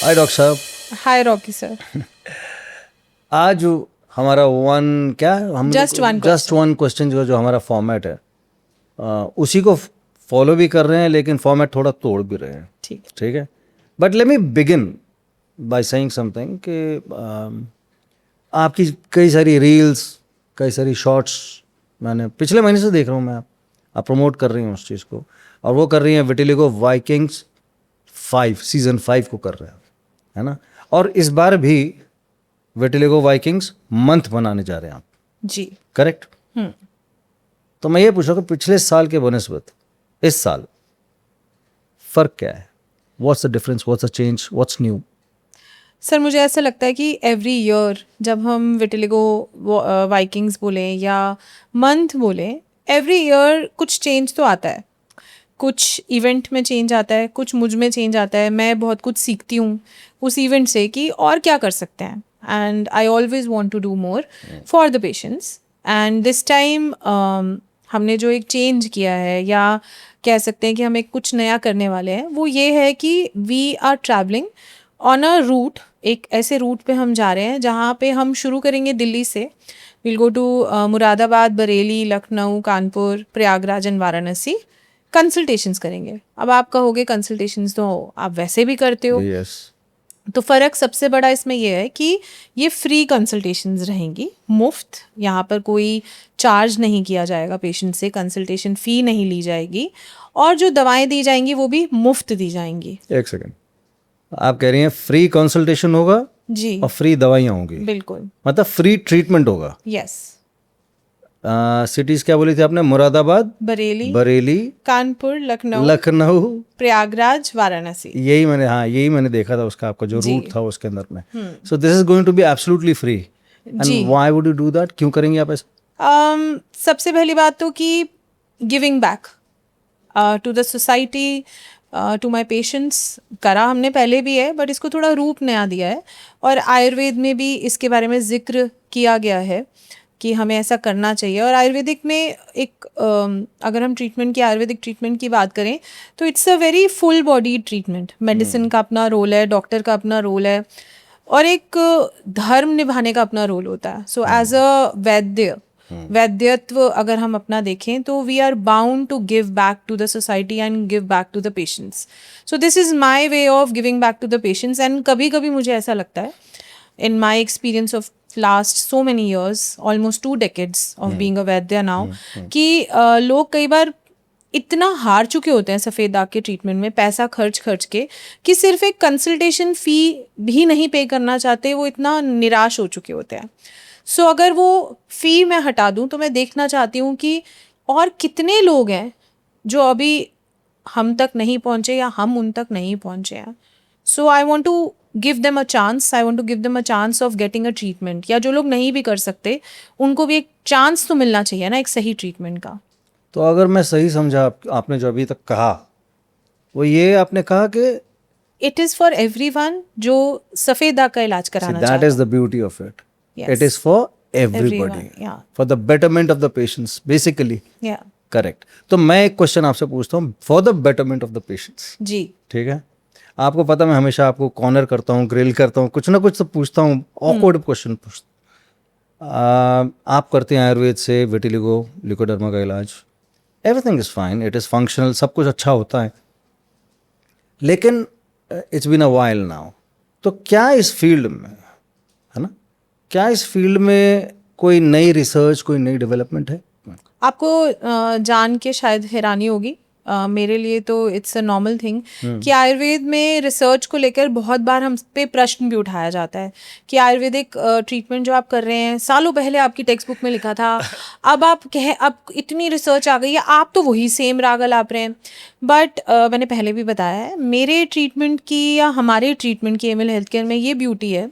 हाय doctor साहब। हाय Rocky sir. आज हमारा हम जस्ट वन वन क्वेश्चन जो हमारा फॉर्मेट है, उसी को फॉलो भी कर रहे हैं, लेकिन फॉर्मेट थोड़ा तोड़ भी रहे हैं। ठीक। ठीक है, but let me begin by saying something कि आपकी कई सारी रील्स, कई सारी शॉर्ट्स मैंने पिछले महीने से देख रहा हूँ मैं। आप प्रमोट कर रही हैं उस चीज़ को, और वो कर रही हैं विटिलिगो वाइकिंग्स 5 सीजन 5 को कर रहे हैं, है ना। और इस बार भी विटिलिगो वाइकिंग्स मंथ बनाने जा रहे हैं आप, जी। करेक्ट? तो मैं ये पूछ रहा हूँ कि पिछले साल के बनस्बत इस साल फर्क क्या है? What's the difference, what's the change, what's new? Sir मुझे ऐसा लगता है कि एवरी ईयर जब हम विटिलिगो वाइकिंग्स बोलें या मंथ बोलें, एवरी ईयर कुछ चेंज तो आता है। कुछ इवेंट में चेंज आता है, कुछ मुझ में चेंज आता है। मैं बहुत कुछ सीखती हूँ उस इवेंट से कि और क्या कर सकते हैं, and I always want to do more for the patients. And this time हमने जो एक चेंज किया है, या कह सकते हैं कि हम एक कुछ नया करने वाले हैं, वो ये है कि we are travelling on a route. एक ऐसे रूट पे हम जा रहे हैं जहाँ पे हम शुरू करेंगे दिल्ली से। Will go to Moradabad, Bareilly, Lucknow, Kanpur, Prayagraj and Varanasi. Consultations करेंगे। अब आप कहोगे कंसल्टेशंस तो आप वैसे भी करते हो। यस। तो फ़र्क सबसे बड़ा इसमें यह है कि ये फ्री कंसल्टेशंस रहेंगी, मुफ्त। यहाँ पर कोई चार्ज नहीं किया जाएगा पेशेंट से, कंसल्टेशन फ़ी नहीं ली जाएगी, और जो दवाएं दी जाएंगी वो भी मुफ्त दी जाएंगी। एक सेकेंड, आप कह रही हैं फ्री कंसल्टेशन होगा जी और फ्री दवाइयाँ होंगी, बिल्कुल। मतलब फ्री ट्रीटमेंट होगा। यस। सिटीज़ क्या बोली थी आपने? मुरादाबाद, बरेली, बरेली, कानपुर, लखनऊ, लखनऊ, प्रयागराज, वाराणसी। यही मैंने देखा था उसका, आपका जो जी। रूट था उसके अंदर में। So this is going to be absolutely free. जी। And why would you do that? क्यों करेंगे आप ऐसा? सबसे पहली बात तो कि giving back to the society, to my patients. करा हमने पहले भी है, बट इसको थोड़ा रूप नया दिया है। और आयुर्वेद में भी इसके बारे में जिक्र किया गया है कि हमें ऐसा करना चाहिए। और आयुर्वेदिक में एक अगर हम ट्रीटमेंट की, आयुर्वेदिक ट्रीटमेंट की बात करें, तो it's a very full body treatment. Medicine का अपना रोल है, डॉक्टर का अपना रोल है, और एक धर्म निभाने का अपना रोल होता है। सो एज अ वैद्यत्व अगर हम अपना देखें, तो we are bound to give back to the society and give back to the patients. So this is my way of giving back to the patients. And कभी कभी मुझे ऐसा लगता है, in my experience of last so many years, almost 2 decades of being a Vaidya now, कि लोग कई बार इतना हार चुके होते हैं सफ़ेद दाग के ट्रीटमेंट में, पैसा खर्च के, कि सिर्फ एक कंसल्टेशन फ़ी भी नहीं पे करना चाहते। वो इतना निराश हो चुके होते हैं। सो अगर वो फ़ी मैं हटा दूं, तो मैं देखना चाहती हूँ कि और कितने लोग हैं जो अभी हम तक नहीं पहुँचे या हम उन तक नहीं पहुँचे हैं। So I want to give them a chance, I want to give them a chance of getting a treatment. या जो लोग नहीं भी कर सकते, उनको भी एक चांस तो मिलना चाहिए ना, एक सही ट्रीटमेंट का। तो अगर मैं सही समझा, आपने जो अभी तक कहा, वो ये आपने कहा कि इट इज़ फॉर एवरीवन जो सफ़ेद दाग का इलाज कराना दैट चाहता is the beauty of it. Yes. It is for Everyone, everybody, yeah. For the betterment of the patients basically. Yeah. Correct. तो मैं एक क्वेश्चन आपसे पूछता हूँ, for the betterment of the patients. जी। ठीक है, आपको पता मैं हमेशा आपको कॉर्नर करता हूँ, ग्रिल करता हूँ, कुछ ना कुछ तो पूछता हूँ, ऑकवर्ड क्वेश्चन पूछता हूँ। आप करते हैं आयुर्वेद से विटिलिगो, लिकोडर्मा का इलाज, everything is fine, it is functional, सब कुछ अच्छा होता है, लेकिन it's been a while now. तो क्या इस फील्ड में, है ना, क्या इस फील्ड में कोई नई रिसर्च, कोई नई डेवलपमेंट है? आपको जान के शायद हैरानी होगी, मेरे लिए तो इट्स अ नॉर्मल थिंग, कि आयुर्वेद में रिसर्च को लेकर बहुत बार हम पे प्रश्न भी उठाया जाता है कि आयुर्वेदिक ट्रीटमेंट जो आप कर रहे हैं, सालों पहले आपकी टेक्स्ट बुक में लिखा था, अब इतनी रिसर्च आ गई है, आप तो वही सेम राग अलाप रहे हैं। बट मैंने पहले भी बताया है, मेरे ट्रीटमेंट की या हमारे ट्रीटमेंट की एमएल हेल्थ केयर में ये ब्यूटी है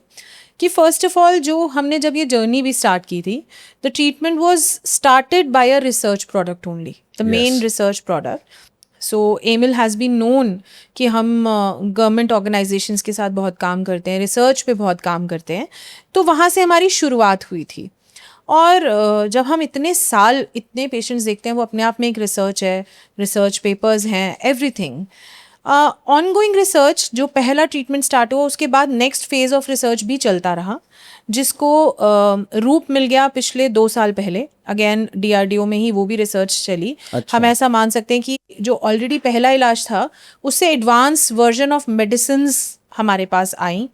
कि फर्स्ट ऑफ ऑल जो हमने जब ये जर्नी भी स्टार्ट की थी, the treatment was started by a research product only, the main research product. So Emil has been known कि हम गवर्नमेंट ऑर्गेनाइजेशंस के साथ बहुत काम करते हैं, रिसर्च पे बहुत काम करते हैं। तो वहाँ से हमारी शुरुआत हुई थी। और जब हम इतने साल इतने पेशेंट्स देखते हैं, वो अपने आप में एक रिसर्च है, रिसर्च पेपर्स हैं, एवरीथिंग। ऑनगोइंग रिसर्च जो पहला ट्रीटमेंट स्टार्ट हुआ उसके बाद नेक्स्ट फेज ऑफ रिसर्च भी चलता रहा, जिसको रूप मिल गया पिछले 2 साल पहले। अगेन DRDO में ही वो भी रिसर्च चली। अच्छा। हम ऐसा मान सकते हैं कि जो ऑलरेडी पहला इलाज था उससे एडवांस वर्जन ऑफ मेडिसिन्स हमारे पास आई,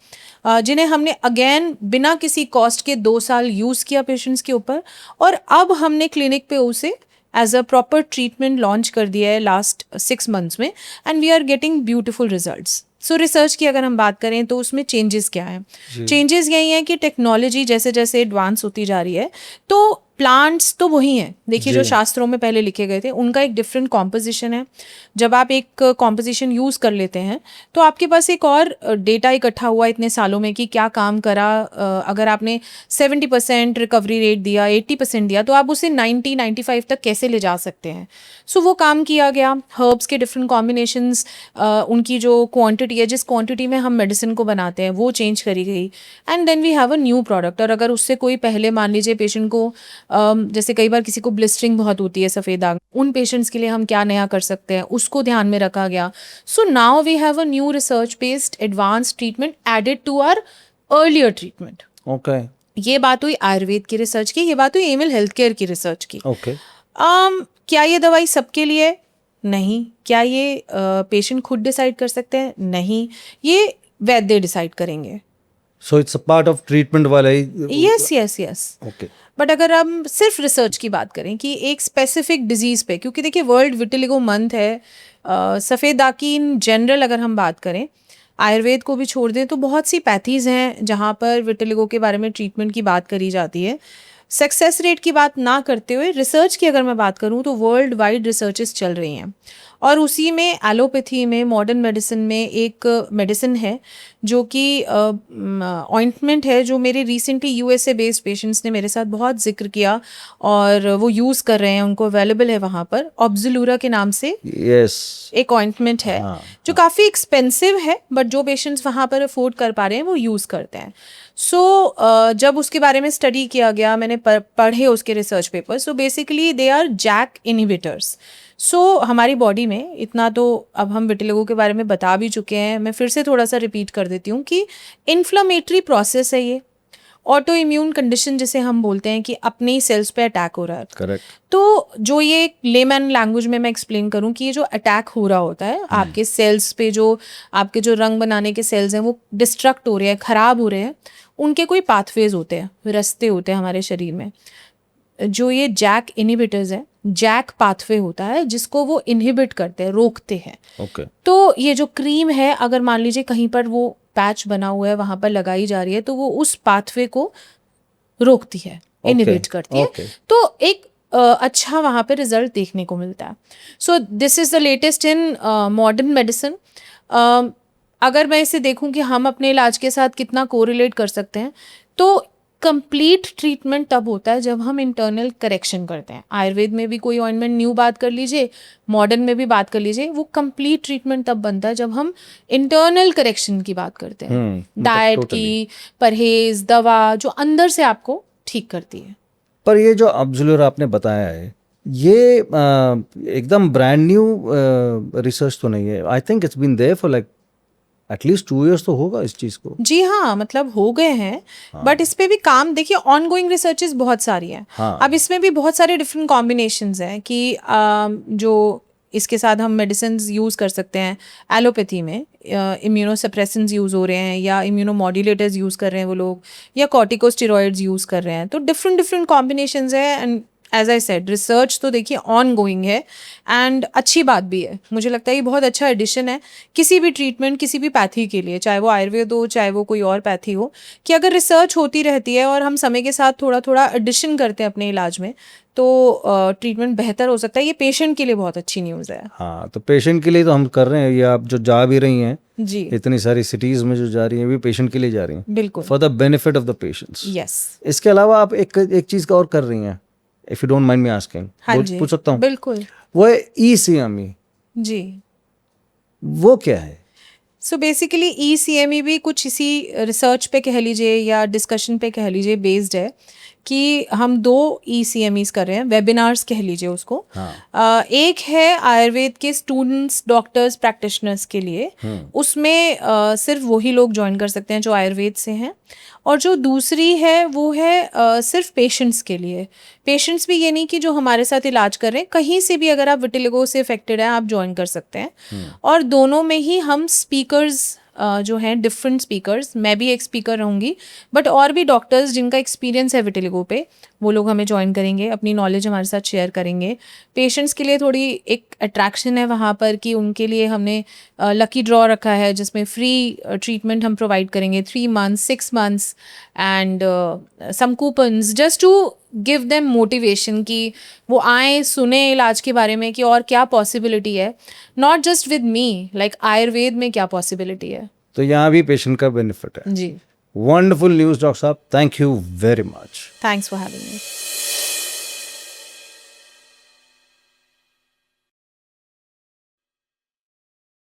जिन्हें हमने अगेन बिना किसी कॉस्ट के 2 साल यूज़ किया पेशेंट्स के ऊपर, और अब हमने क्लिनिक पे उसे as a proper treatment launch कर दिया है लास्ट 6 मंथ्स में, and we are getting beautiful results. So research की अगर हम बात करें तो उसमें चेंजेस क्या हैं? चेंजेस यही हैं कि टेक्नोलॉजी जैसे जैसे एडवांस होती जा रही है, तो प्लांट्स तो वही हैं, देखिए जो शास्त्रों में पहले लिखे गए थे उनका एक डिफरेंट कॉम्पोजिशन है। जब आप एक कॉम्पोजिशन यूज़ कर लेते हैं तो आपके पास एक और डेटा इकट्ठा हुआ इतने सालों में कि क्या काम करा। अगर आपने 70% रिकवरी रेट दिया, 80% दिया, तो आप उसे 90-95 तक कैसे ले जा सकते हैं? सो वो काम किया गया। हर्ब्स के डिफरेंट कॉम्बिनेशंस, उनकी जो क्वांटिटी है, जिस क्वांटिटी में हम मेडिसिन को बनाते हैं, वो चेंज करी गई, and then we have a new product. और अगर उससे कोई पहले मान लीजिए पेशेंट को जैसे कई बार किसी को ब्लिस्टरिंग बहुत होती है, सफ़ेद दाग, उन पेशेंट्स के लिए हम क्या नया कर सकते हैं, उसको ध्यान में रखा गया। So now we have a new research based advance treatment added to our earlier treatment. Okay ये बात हुई आयुर्वेद की रिसर्च की, ये बात हुई एमिल हेल्थ केयर की रिसर्च की। ओके। क्या ये दवाई सबके लिए? नहीं। क्या ये पेशेंट खुद डिसाइड कर सकते हैं? नहीं, ये वैद्य डिसाइड करेंगे। So it's a part of treatment वाला ही। Yes yes yes. Okay. But अगर हम सिर्फ रिसर्च की बात करें कि एक स्पेसिफिक डिजीज़ पे, क्योंकि देखिए वर्ल्ड विटिलिगो मंथ है, सफ़ेद दाग की इन जनरल अगर हम बात करें, आयुर्वेद को भी छोड़ दें तो बहुत सी पैथीज़ हैं जहाँ पर विटिलिगो के बारे में ट्रीटमेंट की बात करी जाती है। सक्सेस रेट की बात ना करते हुए रिसर्च की अगर मैं बात करूँ तो वर्ल्ड वाइड रिसर्चेस चल रही हैं, और उसी में एलोपैथी में, मॉडर्न मेडिसिन में एक मेडिसिन है जो कि ऑइंटमेंट है, जो मेरे रिसेंटली USA बेस्ड पेशेंट्स ने मेरे साथ बहुत जिक्र किया और वो यूज़ कर रहे हैं, उनको अवेलेबल है वहाँ पर। ऑब्जलूरा के नाम से यस। एक ऑइंटमेंट है जो काफ़ी एक्सपेंसिव है, बट जो पेशेंट्स वहाँ पर अफोर्ड कर पा रहे हैं वो यूज़ करते हैं। सो जब उसके बारे में स्टडी किया गया, मैंने पढ़े उसके research paper. So basically they are JAK inhibitors. So हमारी बॉडी में इतना तो अब हम विटिलिगो के बारे में बता भी चुके हैं, मैं फिर से थोड़ा सा रिपीट कर देती हूँ कि इन्फ्लेमेटरी प्रोसेस है ये, ऑटो इम्यून कंडीशन जिसे हम बोलते हैं कि अपने ही सेल्स पे अटैक हो रहा है। करेक्ट। तो जो ये लेमैन लैंग्वेज में मैं एक्सप्लेन करूं कि ये जो अटैक हो रहा होता है आपके सेल्स पे, जो आपके जो रंग बनाने के सेल्स हैं वो डिस्ट्रक्ट हो रहे हैं, ख़राब हो रहे हैं, उनके कोई पाथवेज होते हैं, रास्ते होते हैं हमारे शरीर में। जो ये जैक इनहिबिटर्स है, जैक पाथवे होता है जिसको वो इनहिबिट करते हैं, रोकते हैं। ओके। तो ये जो क्रीम है, अगर मान लीजिए कहीं पर वो पैच बना हुआ है, वहाँ पर लगाई जा रही है, तो वो उस पाथवे को रोकती है, इनहिबिट करती है। तो एक अच्छा वहाँ पे रिजल्ट देखने को मिलता है। सो this is the latest in modern medicine. अगर मैं इसे देखूं कि हम अपने इलाज के साथ कितना कोरिलेट कर सकते हैं, तो कंप्लीट ट्रीटमेंट तब होता है जब हम इंटरनल करेक्शन करते हैं। आयुर्वेद में भी कोई ऑइंटमेंट न्यू बात कर लीजिए, मॉडर्न में भी बात कर लीजिए, वो कंप्लीट ट्रीटमेंट तब बनता है जब हम इंटरनल करेक्शन की बात करते हैं। डाइट की, परहेज, दवा, जो अंदर से आपको ठीक करती है। पर ये जो ऑब्जर्वर आपने बताया है, ये एकदम ब्रांड न्यू रिसर्च तो नहीं है। I think it's been there for like at least 2 years तो होगा इस चीज़ को। जी हाँ, मतलब हो गए हैं। बट इस पे भी काम, देखिए ऑनगोइंग रिसर्चेस बहुत सारी हैं। अब इसमें भी बहुत सारे डिफरेंट कॉम्बिनेशंस हैं कि जो इसके साथ हम मेडिसिन यूज़ कर सकते हैं। एलोपैथी में इम्यूनोसप्रेसेंट्स यूज़ हो रहे हैं, या इम्यूनोमॉड्यूलेटर्स यूज़ कर रहे हैं वो लोग, या कॉर्टिकोस्टेरॉइड्स यूज़ कर रहे हैं। तो डिफरेंट डिफरेंट कॉम्बिनेशंस है, and as I said research तो देखिए ऑन गोइंग है, एंड अच्छी बात भी है। मुझे लगता है ये बहुत अच्छा एडिशन है किसी भी ट्रीटमेंट, किसी भी पैथी के लिए, चाहे वो आयुर्वेद हो, चाहे वो कोई और पैथी हो, कि अगर रिसर्च होती रहती है और हम समय के साथ थोड़ा थोड़ा एडिशन करते हैं अपने इलाज में, तो ट्रीटमेंट बेहतर हो सकता है। ये पेशेंट के लिए बहुत अच्छी न्यूज़ है। हाँ, तो पेशेंट के लिए तो हम कर रहे हैं। ये आप जो जा भी रही हैं जी, इतनी सारी सिटीज़ में जो जा रही हैं, भी पेशेंट के लिए जा रही हैं, बिल्कुल, for the benefit of the patients. Yes. इसके अलावा आप एक चीज़ का और कर रही हैं, if you don't mind me asking. हाँ जी, पूछ सकता हूँ? बिल्कुल। वो है ECME। जी, वो क्या है? सो बेसिकली ECME भी कुछ इसी रिसर्च पे कह लीजिए या डिस्कशन पे कह लीजिए बेस्ड है कि हम 2 ECMEs कर रहे हैं, वेबिनार्स कह लीजिए उसको। एक है आयुर्वेद के स्टूडेंट्स, डॉक्टर्स, प्रैक्टिशनर्स के लिए, उसमें सिर्फ वही लोग ज्वाइन कर सकते हैं जो आयुर्वेद से हैं। और जो दूसरी है वो है सिर्फ पेशेंट्स के लिए। पेशेंट्स भी ये नहीं कि जो हमारे साथ इलाज कर रहे हैं, कहीं से भी अगर आप विटिलिगो से अफेक्टेड हैं आप ज्वाइन कर सकते हैं। और दोनों में ही हम स्पीकर्स जो हैं, डिफरेंट स्पीकर्स, मैं भी एक स्पीकर रहूँगी, बट और भी डॉक्टर्स जिनका एक्सपीरियंस है विटिलिगो पे, वो लोग हमें ज्वाइन करेंगे, अपनी नॉलेज हमारे साथ शेयर करेंगे। पेशेंट्स के लिए थोड़ी एक अट्रैक्शन है वहाँ पर कि उनके लिए हमने लकी ड्रॉ रखा है जिसमें फ्री ट्रीटमेंट हम प्रोवाइड करेंगे 3 months 6 months and some coupons just to give them motivation कि वो आए, सुने इलाज के बारे में कि और क्या पॉसिबिलिटी है, not just with me, like Ayurveda में क्या पॉसिबिलिटी है। तो यहाँ भी पेशेंट का बेनिफिट है। जी, वंडरफुल न्यूज़ डॉक्टर साहब, thank you very much. Thanks for having me.